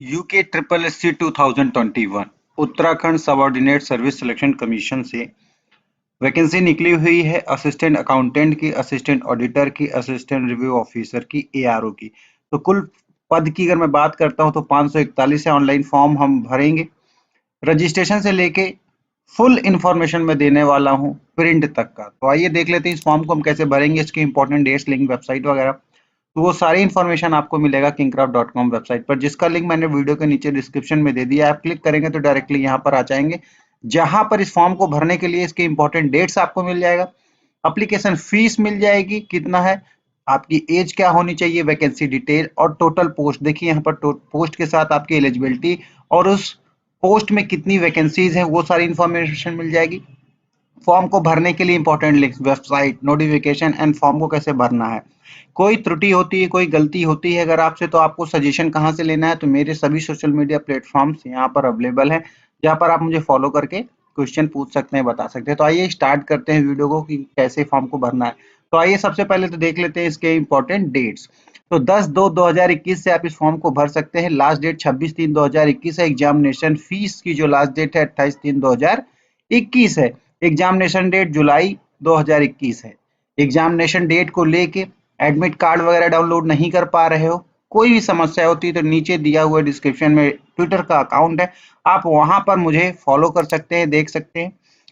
UK triple S C 2021 Uttarakhand subordinate service selection commission से vacancy निकली हुई है। असिस्टेंट अकाउंटेंट की, असिस्टेंट ऑडिटर की, असिस्टेंट रिव्यू ऑफिसर की, एआरओ की। तो कुल पद की अगर मैं बात करता हूं तो 541 है। ऑनलाइन फॉर्म हम भरेंगे। रजिस्ट्रेशन से लेके फुल इंफॉर्मेशन में देने वाला हूं प्रिंट तक का। तो आइए देख लेते हैं इस फॉर्म को हम कैसे भरेंगे, इसके इंपॉर्टेंट डेट्स, लिंक, वेबसाइट वगैरह। तो वो सारी इन्फॉर्मेशन आपको मिलेगा kingcraft.com वेबसाइट पर, जिसका लिंक मैंने वीडियो के नीचे डिस्क्रिप्शन में दे दिया है। आप क्लिक करेंगे तो डायरेक्टली यहाँ पर आ जाएंगे, जहां पर इस फॉर्म को भरने के लिए इसके इंपॉर्टेंट डेट्स आपको मिल जाएगा। अप्लीकेशन फीस मिल जाएगी, कितना है, आपकी एज क्या होनी चाहिए, वैकेंसी डिटेल और टोटल पोस्ट। देखिए यहाँ पर पोस्ट के साथ आपकी एलिजिबिलिटी और उस पोस्ट में कितनी वैकेंसीज हैं वो सारी इंफॉर्मेशन मिल जाएगी। फॉर्म को भरने के लिए important links, website, notification and form को कैसे भरना है। कोई त्रुटि होती है, कोई गलती होती है अगर आपसे, तो आपको सजेशन कहाँ से लेना है, तो मेरे सभी सोशल मीडिया प्लेटफॉर्म्स यहाँ पर अवेलेबल हैं, जहाँ पर आप मुझे फॉलो करके क्वेश्चन पूछ सकते हैं, बता सकते हैं। तो आइए स्टार्ट करते हैं वीडियो को कि कैसे फॉर्म को भरना है। तो आइए सबसे पहले तो देख लेते हैं इसके इंपॉर्टेंट डेट्स। तो 10/2/2021 से आप इस फॉर्म को भर सकते हैं। लास्ट डेट 26/3/2021 है। एग्जामिनेशन फीस की जो लास्ट डेट है 28/3/2021 है। एग्जामिनेशन डेट जुलाई 2021 है। एग्जामिनेशन डेट को लेके एडमिट कार्ड वगैरह डाउनलोड नहीं कर पा रहे हो, कोई भी समस्या होती है तो नीचे दिया हुआ डिस्क्रिप्शन में ट्विटर का अकाउंट है, आप वहां पर मुझे फॉलो कर सकते हैं, देख सकते हैं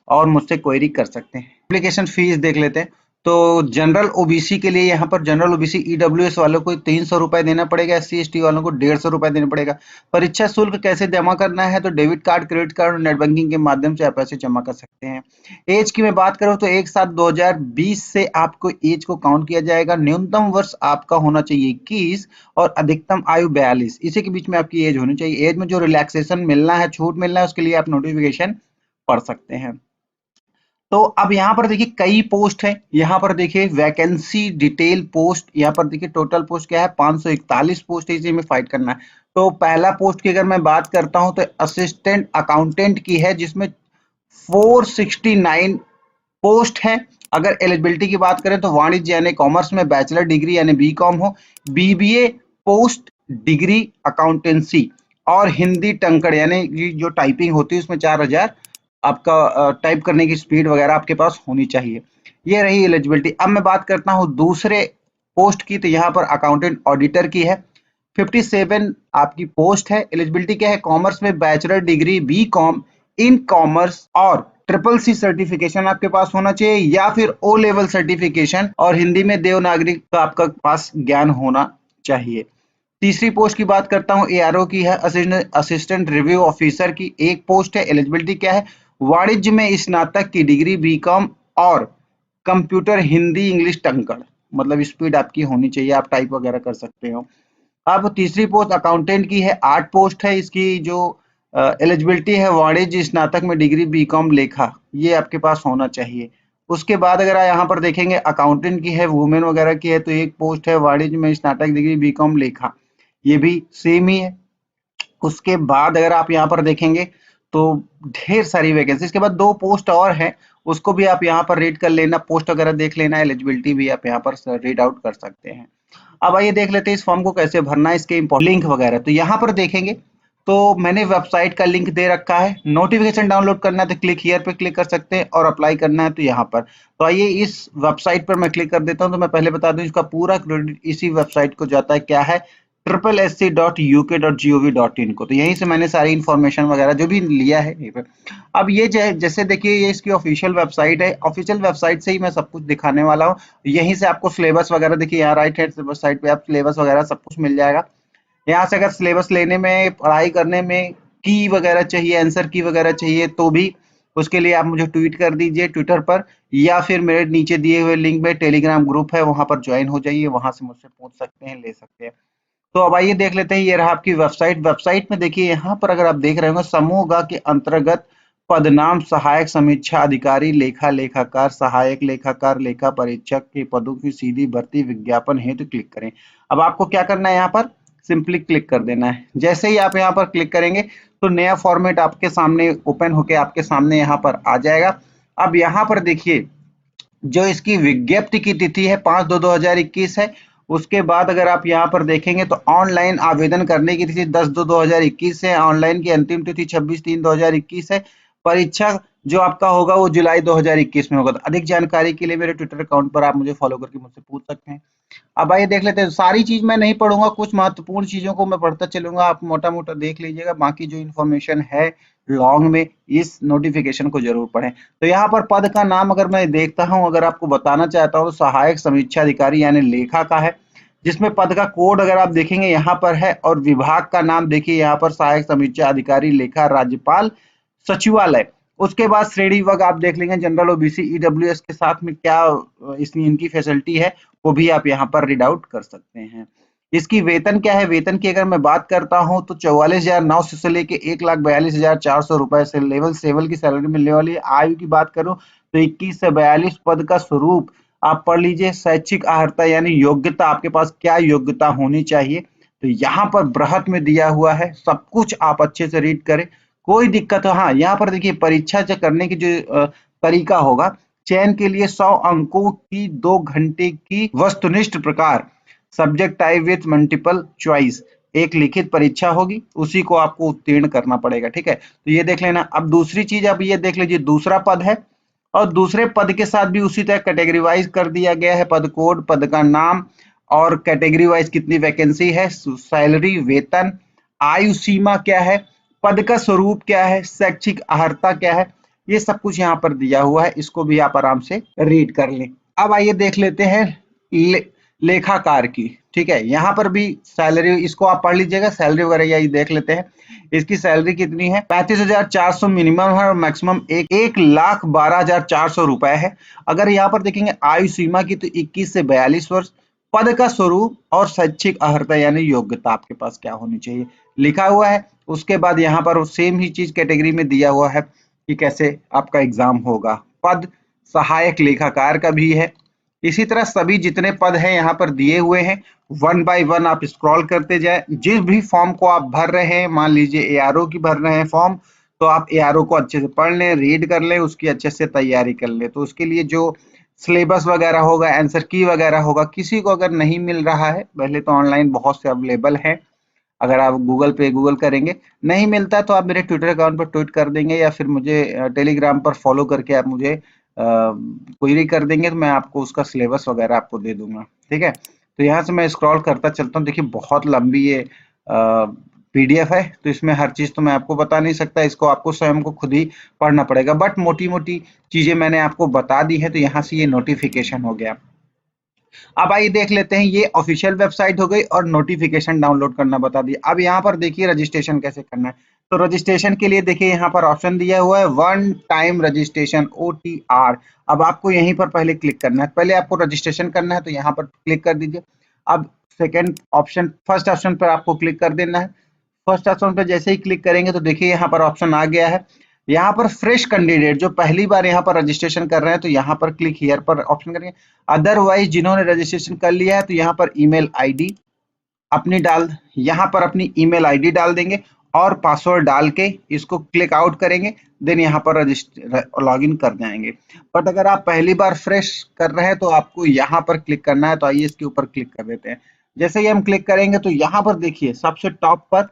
और मुझसे क्वेरी कर सकते हैं। एप्लीकेशन फीस देख लेते हैं। तो जनरल ओबीसी के लिए यहाँ पर जनरल ओबीसी ईडब्ल्यूएस वालों को 300 रुपए देना पड़ेगा, SC ST वालों को 150 रुपए देना पड़ेगा। परीक्षा शुल्क कैसे जमा करना है, तो डेबिट कार्ड, क्रेडिट कार्ड और नेट बैंकिंग के माध्यम से आप पैसे जमा कर सकते हैं। एज की मैं बात करूं तो 1/7/2020 से आपको एज को काउंट किया जाएगा। न्यूनतम वर्ष आपका होना चाहिए 21 और अधिकतम आयु 42, इसी के बीच में आपकी एज होनी चाहिए। एज में जो रिलैक्सेशन मिलना है, छूट मिलना है, उसके लिए आप नोटिफिकेशन पढ़ सकते हैं। तो अब यहाँ पर देखिए कई पोस्ट है, यहाँ पर देखिए वैकेंसी डिटेल पोस्ट, यहाँ पर देखिए टोटल पोस्ट क्या है, 541 पोस्ट है, इसी में फाइट करना है। तो पहला पोस्ट की अगर मैं बात करता हूं तो असिस्टेंट अकाउंटेंट की है, जिसमें 469 पोस्ट है। अगर एलिजिबिलिटी की बात करें तो वाणिज्य यानी कॉमर्स में बैचलर डिग्री यानी बीकॉम हो, बीबीए पोस्ट डिग्री अकाउंटेंसी और हिंदी टंकड़ यानी जो टाइपिंग होती है उसमें 4000 आपका टाइप करने की स्पीड वगैरह आपके पास होनी चाहिए। ये रही एलिजिबिलिटी। अब मैं बात करता हूँ दूसरे पोस्ट की, तो यहाँ पर अकाउंटेंट ऑडिटर की है। 57 आपकी पोस्ट है। एलिजिबिलिटी क्या है, कॉमर्स में bachelor degree BCom in commerce और ट्रिपल C सर्टिफिकेशन आपके पास होना चाहिए, या फिर O लेवल सर्टिफिकेशन और हिंदी में देवनागरी का आपका पास ज्ञान होना चाहिए। तीसरी पोस्ट की बात करता हूं, एआरओ की है, असिस्टेंट रिव्यू ऑफिसर की एक पोस्ट है। एलिजिबिलिटी क्या है, वाणिज्य में स्नातक की डिग्री बीकॉम और कंप्यूटर हिंदी इंग्लिश टंकड़, मतलब स्पीड आपकी होनी चाहिए, आप टाइप वगैरह कर सकते हो। अब तीसरी पोस्ट अकाउंटेंट की है, 8 पोस्ट है। इसकी जो एलिजिबिलिटी है, वाणिज्य स्नातक में डिग्री बीकॉम लेखा, ये आपके पास होना चाहिए। उसके बाद अगर यहाँ पर देखेंगे अकाउंटेंट की है, वुमेन वगैरह की है, तो एक पोस्ट है वाणिज्य में स्नातक डिग्री बीकॉम लेखा, ये भी सेम ही है। उसके बाद अगर आप यहाँ पर देखेंगे तो ढेर सारी वैकेंसी। इसके बाद 2 पोस्ट और हैं, उसको भी आप यहाँ पर रीड कर लेना, पोस्ट वगैरह देख लेना, एलिजिबिलिटी भी आप यहाँ पर रीड आउट कर सकते हैं। अब आइए देख लेते हैं इस फॉर्म को कैसे भरना है, इसके इंपॉर्टेंट लिंक वगैरह। तो यहाँ पर देखेंगे तो मैंने वेबसाइट का लिंक दे रखा है। नोटिफिकेशन डाउनलोड करना है तो क्लिक हियर पे क्लिक कर सकते हैं, और अप्लाई करना है तो यहाँ पर। तो आइए इस वेबसाइट पर मैं क्लिक कर देता हूँ। तो मैं पहले बता दूं इसका पूरा क्रेडिट इसी वेबसाइट को जाता है, क्या है, SSC.uk.gov.in को। तो यहीं से मैंने सारी इंफॉर्मेशन वगैरह जो भी लिया है यहीं पे। अब ये जैसे देखिए ये इसकी ऑफिशियल वेबसाइट है, ऑफिशियल वेबसाइट से ही मैं सब कुछ दिखाने वाला हूँ। यहीं से आपको सिलेबस वगैरह देखिए, यहाँ राइट हैंड साइड पे आप सिलेबस वगैरह सब कुछ मिल जाएगा। यहाँ से अगर सिलेबस लेने में, पढ़ाई करने में की वगैरह चाहिए, आंसर की वगैरह चाहिए, तो भी उसके लिए आप मुझे ट्वीट कर दीजिए ट्विटर पर, या फिर मेरे नीचे दिए हुए लिंक में टेलीग्राम ग्रुप है, वहां पर ज्वाइन हो जाइए, वहां से मुझसे पूछ सकते हैं, ले सकते हैं। तो अब आइए देख लेते हैं, ये रहा आपकी वेबसाइट। वेबसाइट में देखिए यहाँ पर अगर आप देख रहे होंगे, समूह ग के अंतर्गत पदनाम सहायक समीक्षा अधिकारी, लेखा लेखाकार, सहायक लेखाकार, लेखा परीक्षक के पदों की सीधी भर्ती विज्ञापन हेतु क्लिक करें। अब आपको क्या करना है, यहाँ पर सिंपली क्लिक कर देना है। जैसे ही आप यहाँ पर क्लिक करेंगे तो नया फॉर्मेट आपके सामने ओपन होके आपके सामने यहाँ पर आ जाएगा। अब यहाँ पर देखिए जो इसकी विज्ञप्ति की तिथि है 5/2/2021 है, उसके बाद अगर आप यहाँ पर देखेंगे तो ऑनलाइन आवेदन करने की तिथि 10/2/2021 है, ऑनलाइन की अंतिम तिथि 26/3/2021 है। परीक्षा जो आपका होगा वो जुलाई 2021 में होगा। तो अधिक जानकारी के लिए मेरे ट्विटर अकाउंट पर आप मुझे फॉलो करके मुझसे पूछ सकते हैं। अब आइए देख लेते हैं, सारी चीज मैं नहीं पढ़ूंगा, कुछ महत्वपूर्ण चीजों को मैं पढ़ता चलूंगा, आप मोटा मोटा देख लीजिएगा, बाकी जो इन्फॉर्मेशन है लॉन्ग में इस नोटिफिकेशन को जरूर पढ़ें। तो यहाँ पर पद का नाम अगर मैं देखता हूँ, अगर आपको बताना चाहता हूँ तो सहायक समीक्षा अधिकारी यानी लेखा का है, जिसमें पद का कोड अगर आप देखेंगे यहाँ पर है, और विभाग का नाम देखिए यहाँ पर सहायक समीक्षा अधिकारी लेखा राज्यपाल सचिवालय। उसके बाद श्रेणी वर्ग आप देख लेंगे, जनरल ओबीसी ईडब्ल्यूएस के साथ में क्या इसमें इनकी फैसिलिटी है वो भी आप यहाँ पर रीड आउट कर सकते हैं। इसकी वेतन क्या है, वेतन की अगर मैं बात करता हूं तो 44,900 से लेके 1,42,400 रुपए से लेवल 7 की सैलरी मिलने वाली है। आयु की बात करूं तो 21 से 42 पद का स्वरूप आप पढ़ लीजिए। शैक्षिक अर्हता यानी योग्यता, आपके पास क्या योग्यता होनी चाहिए, तो यहाँ पर बृहत में दिया हुआ है, सब कुछ आप अच्छे से रीड करें, कोई दिक्कत हो। हाँ, यहाँ पर देखिए परीक्षा करने की जो तरीका होगा, चयन के लिए 100 अंकों की 2 घंटे की वस्तुनिष्ठ प्रकार subject type with multiple choice एक लिखित परीक्षा होगी, उसी को आपको उत्तीर्ण करना पड़ेगा। ठीक है, तो ये देख लेना। अब दूसरी चीज आप ये देख लीजिए, दूसरा पद है और दूसरे पद के साथ भी उसी तरह कैटेगरी वाइज कर दिया गया है, पद कोड, पद का नाम और कैटेगरी वाइज कितनी वैकेंसी है, सैलरी, वेतन, आयु सीमा क्या है, पद का स्वरूप क्या है, शैक्षिक अर्हता क्या है, ये सब कुछ यहाँ पर दिया हुआ है, इसको भी आप आराम से रीड कर लें। अब आइए देख लेते हैं लेखाकार की। ठीक है, यहाँ पर भी सैलरी, इसको आप पढ़ लीजिएगा, सैलरी वगैरह यही देख लेते हैं। इसकी सैलरी कितनी है, 35,400 मिनिमम है और मैक्सिमम 1,12,400 रुपए है। अगर यहाँ पर देखेंगे आयु सीमा की तो 21 से 42 वर्ष, पद का स्वरूप और शैक्षिक अर्हता यानी योग्यता आपके पास क्या होनी चाहिए लिखा हुआ है। उसके बाद यहाँ पर सेम ही चीज कैटेगरी में दिया हुआ है कि कैसे आपका एग्जाम होगा। पद सहायक लेखाकार का भी है। इसी तरह सभी जितने पद हैं यहाँ पर दिए हुए हैं, 1 बाय 1 आप स्क्रॉल करते जाए। जिस भी फॉर्म को आप भर रहे हैं, मान लीजिए एआरओ की भर रहे हैं फॉर्म, तो आप एआरओ को अच्छे से पढ़ लें, रीड कर लें, उसकी अच्छे से तैयारी कर लें। तो उसके लिए जो सिलेबस वगैरह होगा, आंसर की वगैरह होगा, किसी को अगर नहीं मिल रहा है, पहले तो ऑनलाइन बहुत से अवेलेबल है, अगर आप गूगल पे गूगल करेंगे, नहीं मिलता तो आप मेरे ट्विटर अकाउंट पर ट्वीट कर देंगे या फिर मुझे टेलीग्राम पर फॉलो करके आप मुझे क्वेरी कर देंगे, तो मैं आपको उसका सिलेबस वगैरह आपको दे दूंगा। ठीक है, तो यहाँ से मैं स्क्रॉल करता चलता हूँ। देखिए बहुत लंबी ये पीडीएफ है, तो इसमें हर चीज तो मैं आपको बता नहीं सकता, इसको आपको स्वयं को खुद ही पढ़ना पड़ेगा, बट मोटी मोटी चीजें मैंने आपको बता दी है। तो यहाँ से ये नोटिफिकेशन हो गया। अब आइए देख लेते हैं, ये ऑफिशियल वेबसाइट हो गई और नोटिफिकेशन डाउनलोड करना बता दिया। अब यहाँ पर देखिए रजिस्ट्रेशन कैसे करना है। तो रजिस्ट्रेशन के लिए देखिए यहाँ पर ऑप्शन दिया हुआ है वन टाइम रजिस्ट्रेशन OTR। अब आपको यहीं पर पहले क्लिक करना है, पहले आपको रजिस्ट्रेशन करना है तो यहाँ पर क्लिक कर दीजिए। अब सेकेंड ऑप्शन, फर्स्ट ऑप्शन पर आपको क्लिक कर देना है। फर्स्ट ऑप्शन पर जैसे ही क्लिक करेंगे तो देखिए यहाँ पर ऑप्शन आ गया है। यहाँ पर फ्रेश कैंडिडेट जो पहली बार यहाँ पर रजिस्ट्रेशन कर रहे हैं तो यहाँ पर क्लिक हियर पर ऑप्शन करेंगे। अदरवाइज जिन्होंने रजिस्ट्रेशन कर लिया है तो यहाँ पर ईमेल आईडी अपनी यहाँ पर अपनी ईमेल आईडी डाल देंगे और पासवर्ड डाल के इसको क्लिक आउट करेंगे, देन यहाँ पर रजिस्टर लॉग इन कर जाएंगे। बट अगर आप पहली बार फ्रेश कर रहे हैं तो आपको यहाँ पर क्लिक करना है, तो आइए इसके ऊपर क्लिक कर देते हैं। जैसे ही हम क्लिक करेंगे तो यहाँ पर देखिए सबसे टॉप पर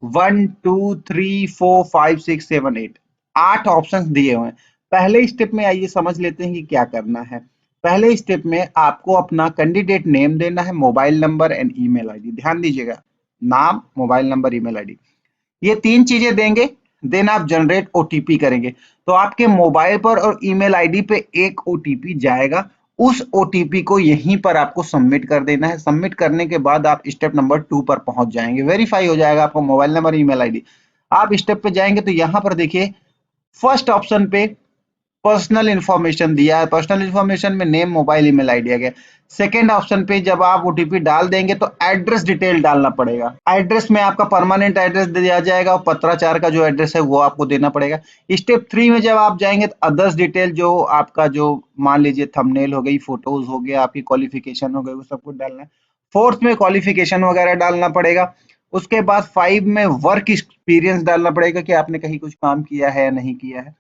1 2 3 4 5 6 7 8 8 ऑप्शन दिए हुए हैं। पहले स्टेप में आइए समझ लेते हैं कि क्या करना है। पहले स्टेप में आपको अपना कैंडिडेट नेम देना है, mobile number and email ID. ध्यान दीजिएगा, नाम, मोबाइल नंबर, ईमेल आईडी, ये 3 चीजें देंगे। देन आप जनरेट ओटीपी करेंगे तो आपके मोबाइल पर और ईमेल आईडी पे एक ओटीपी जाएगा। उस ओटीपी को यहीं पर आपको सबमिट कर देना है। सबमिट करने के बाद आप स्टेप नंबर 2 पर पहुंच जाएंगे, वेरीफाई हो जाएगा आपको मोबाइल नंबर, ईमेल आईडी। आप स्टेप पे जाएंगे तो यहाँ पर देखिए फर्स्ट ऑप्शन पे पर्सनल इंफॉर्मेशन दिया है। पर्सनल इंफॉर्मेशन में नेम, मोबाइल, ईमेल आईडी आ गया। सेकेंड ऑप्शन पे जब आप ओटीपी डाल देंगे तो एड्रेस डिटेल डालना पड़ेगा। एड्रेस में आपका परमानेंट एड्रेस दिया जाएगा और पत्राचार का जो एड्रेस है वो आपको देना पड़ेगा। स्टेप 3 में जब आप जाएंगे तो अदर्स डिटेल, जो आपका जो मान लीजिए थंबनेल हो गई, फोटोज हो गया, आपकी क्वालिफिकेशन हो गई, वो सब कुछ डालना है। फोर्थ में क्वालिफिकेशन वगैरह डालना पड़ेगा। उसके बाद 5 में वर्क एक्सपीरियंस डालना पड़ेगा कि आपने कहीं कुछ काम किया है या नहीं किया है।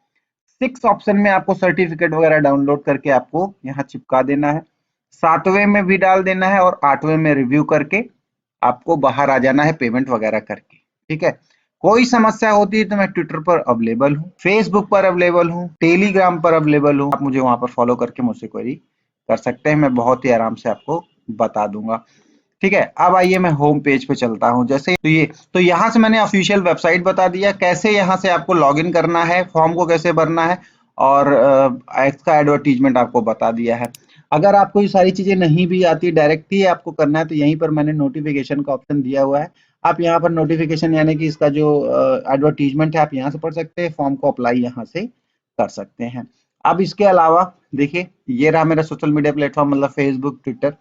6 ऑप्शन में आपको सर्टिफिकेट वगैरह डाउनलोड करके आपको यहाँ चिपका देना है। 7वें में भी डाल देना है और 8वें में रिव्यू करके आपको बाहर आ जाना है पेमेंट वगैरह करके। ठीक है, कोई समस्या होती है तो मैं ट्विटर पर अवेलेबल हूँ, फेसबुक पर अवेलेबल हूँ, टेलीग्राम पर अवेलेबल हूँ। आप मुझे वहां पर फॉलो करके मुझसे क्वेरी कर सकते हैं, मैं बहुत ही आराम से आपको बता दूंगा। ठीक है, अब आइए मैं होम पेज पे चलता हूँ। जैसे तो यहाँ से मैंने ऑफिशियल वेबसाइट बता दिया, कैसे यहाँ से आपको लॉगिन करना है, फॉर्म को कैसे भरना है, और इसका एडवर्टीजमेंट आपको बता दिया है। अगर आपको ये सारी चीजें नहीं भी आती, डायरेक्ट ही आपको करना है, तो यहीं पर मैंने नोटिफिकेशन का ऑप्शन दिया हुआ है। आप यहाँ पर नोटिफिकेशन यानी कि इसका जो एडवर्टीजमेंट है आप यहाँ से पढ़ सकते हैं, फॉर्म को अप्लाई यहाँ से कर सकते हैं। अब इसके अलावा देखिए, ये रहा मेरा सोशल मीडिया प्लेटफॉर्म, मतलब फेसबुक, ट्विटर।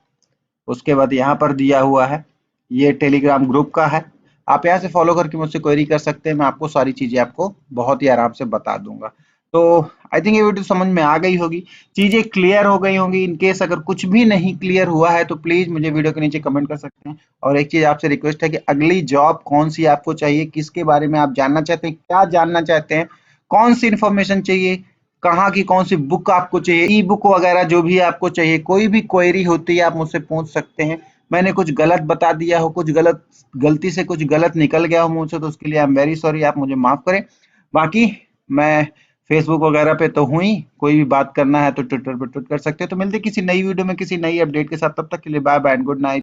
उसके बाद यहाँ पर दिया हुआ है, ये टेलीग्राम ग्रुप का है। आप यहाँ से फॉलो करके मुझसे क्वेरी कर सकते हैं, मैं आपको सारी चीजें आपको बहुत ही आराम से बता दूंगा। तो आई थिंक ये वीडियो समझ में आ गई होगी, चीजें क्लियर हो गई होंगी। इन केस अगर कुछ भी नहीं क्लियर हुआ है तो प्लीज मुझे वीडियो के नीचे कमेंट कर सकते हैं। और एक चीज आपसे रिक्वेस्ट है कि अगली जॉब कौन सी आपको चाहिए, किसके बारे में आप जानना चाहते हैं, क्या जानना चाहते हैं, कौन सी इंफॉर्मेशन चाहिए, कहाँ की कौन सी बुक आपको चाहिए, ई बुक वगैरह जो भी आपको चाहिए, कोई भी क्वेरी होती है आप मुझसे पूछ सकते हैं। मैंने कुछ गलत बता दिया हो, कुछ गलती से कुछ गलत निकल गया हो मुझसे, तो उसके लिए आई एम वेरी सॉरी, आप मुझे माफ करें। बाकी मैं फेसबुक वगैरह पे तो हूँ ही, कोई भी बात करना है तो ट्विटर पे ट्वीट कर सकते हैं। तो मिलते हैं किसी नई वीडियो में किसी नई अपडेट के साथ, तब तक के लिए bye bye and good night.